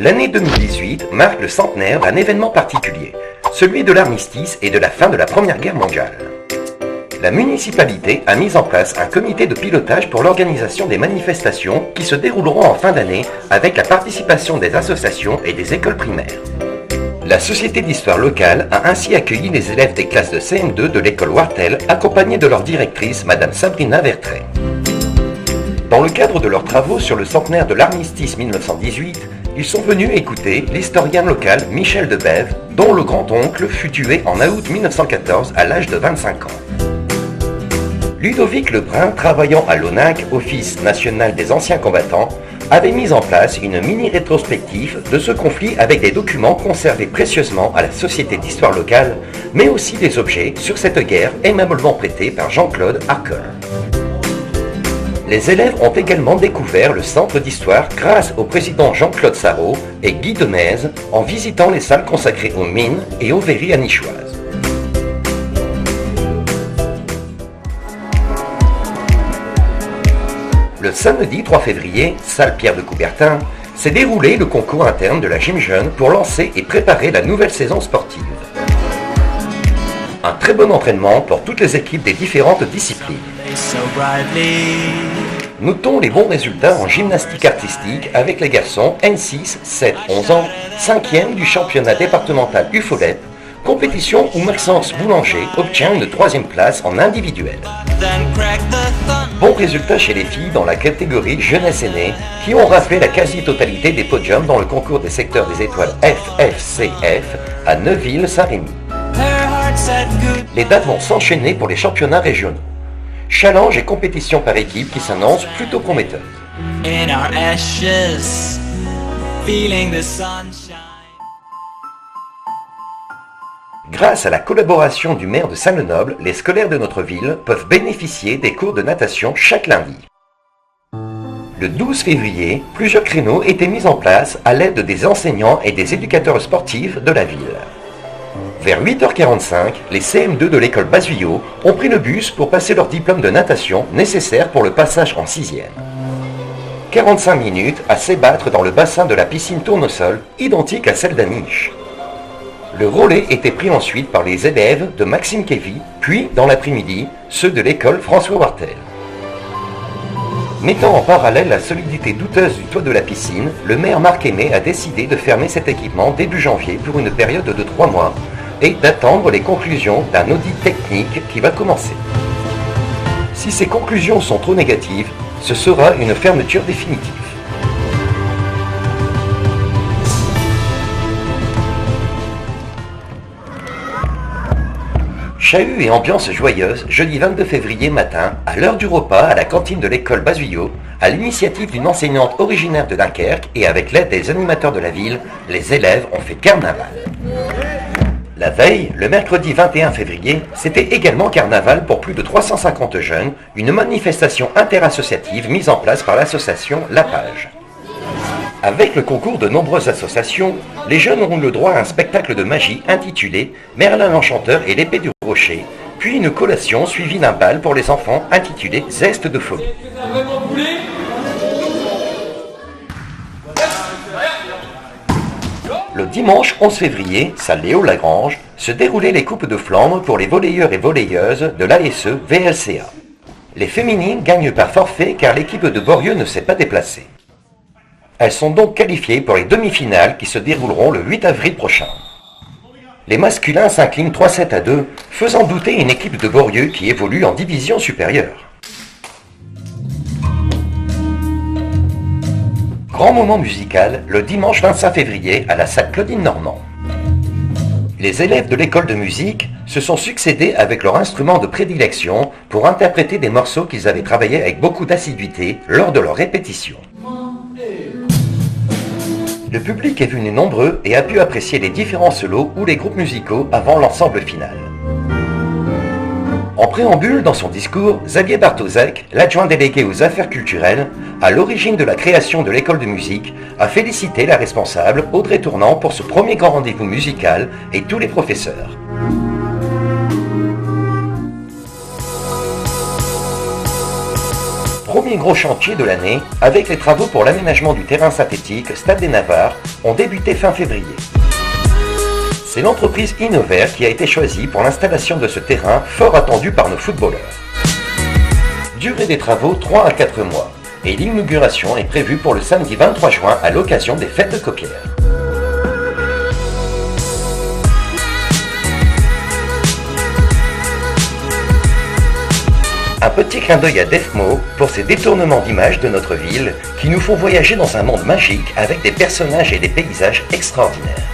L'année 2018 marque le centenaire d'un événement particulier, celui de l'armistice et de la fin de la Première Guerre mondiale. La municipalité a mis en place un comité de pilotage pour l'organisation des manifestations qui se dérouleront en fin d'année avec la participation des associations et des écoles primaires. La Société d'Histoire locale a ainsi accueilli les élèves des classes de CM2 de l'école Wartel, accompagnés de leur directrice, Madame Sabrina Vertret. Dans le cadre de leurs travaux sur le centenaire de l'armistice 1918, ils sont venus écouter l'historien local Michel Debève, dont le grand-oncle fut tué en août 1914 à l'âge de 25 ans. Ludovic Lebrun, travaillant à l'ONAC, Office national des anciens combattants, avait mis en place une mini-rétrospective de ce conflit avec des documents conservés précieusement à la Société d'Histoire locale, mais aussi des objets sur cette guerre aimablement prêtés par Jean-Claude Arcol. Les élèves ont également découvert le centre d'histoire grâce au président Jean-Claude Sarraut et Guy Demez en visitant les salles consacrées aux mines et aux verreries anichoises. Le samedi 3 février, salle Pierre de Coubertin, s'est déroulé le concours interne de la Gym Jeune pour lancer et préparer la nouvelle saison sportive. Un très bon entraînement pour toutes les équipes des différentes disciplines. Notons les bons résultats en gymnastique artistique avec les garçons N6, 7, 11 ans, 5e du championnat départemental UFOLEP, compétition où Maxence Boulanger obtient une 3e place en individuel. Bon résultat chez les filles dans la catégorie jeunesse aînée qui ont raflé la quasi-totalité des podiums dans le concours des secteurs des étoiles FFCF à Neuville-Saint-Rémy. Les dates vont s'enchaîner pour les championnats régionaux. Challenge et compétition par équipe qui s'annoncent plutôt prometteurs. Grâce à la collaboration du maire de Saint-Lenoble, les scolaires de notre ville peuvent bénéficier des cours de natation chaque lundi. Le 12 février, plusieurs créneaux étaient mis en place à l'aide des enseignants et des éducateurs sportifs de la ville. Vers 8h45, les CM2 de l'école Basuyot ont pris le bus pour passer leur diplôme de natation nécessaire pour le passage en 6e. 45 minutes à s'ébattre dans le bassin de la piscine tournesol, identique à celle d'Aniche. Le relais était pris ensuite par les élèves de Maxime Kévy, puis, dans l'après-midi, ceux de l'école François Wartel. Mettant en parallèle la solidité douteuse du toit de la piscine, le maire Marc Aimé a décidé de fermer cet équipement début janvier pour une période de 3 mois et d'attendre les conclusions d'un audit technique qui va commencer. Si ces conclusions sont trop négatives, ce sera une fermeture définitive. Chahut et ambiance joyeuse, jeudi 22 février matin, à l'heure du repas à la cantine de l'école Basuyot, à l'initiative d'une enseignante originaire de Dunkerque et avec l'aide des animateurs de la ville, les élèves ont fait carnaval. La veille, le mercredi 21 février, c'était également carnaval pour plus de 350 jeunes, une manifestation interassociative mise en place par l'association La Page. Avec le concours de nombreuses associations, les jeunes auront le droit à un spectacle de magie intitulé Merlin l'Enchanteur et l'épée du rocher, puis une collation suivie d'un bal pour les enfants intitulé Zeste de folie. Le dimanche 11 février, salle Léo Lagrange, se déroulaient les coupes de Flandre pour les volleyeurs et volleyeuses de l'ASE VLCA. Les féminines gagnent par forfait car l'équipe de Borieux ne s'est pas déplacée. Elles sont donc qualifiées pour les demi-finales qui se dérouleront le 8 avril prochain. Les masculins s'inclinent 3-7 à 2, faisant douter une équipe de Borieux qui évolue en division supérieure. Grand moment musical, le dimanche 25 février à la salle Claudine Normand. Les élèves de l'école de musique se sont succédés avec leur instrument de prédilection pour interpréter des morceaux qu'ils avaient travaillés avec beaucoup d'assiduité lors de leurs répétitions. Le public est venu nombreux et a pu apprécier les différents solos ou les groupes musicaux avant l'ensemble final. En préambule dans son discours, Xavier Bartosek, l'adjoint délégué aux affaires culturelles, à l'origine de la création de l'école de musique, a félicité la responsable Audrey Tournant pour ce premier grand rendez-vous musical et tous les professeurs. Premier gros chantier de l'année, avec les travaux pour l'aménagement du terrain synthétique Stade des Navarres, ont débuté fin février. C'est l'entreprise Innover qui a été choisie pour l'installation de ce terrain fort attendu par nos footballeurs. Durée des travaux 3 à 4 mois, et l'inauguration est prévue pour le samedi 23 juin à l'occasion des fêtes de Copières. Un petit clin d'œil à Defmo pour ses détournements d'images de notre ville qui nous font voyager dans un monde magique avec des personnages et des paysages extraordinaires.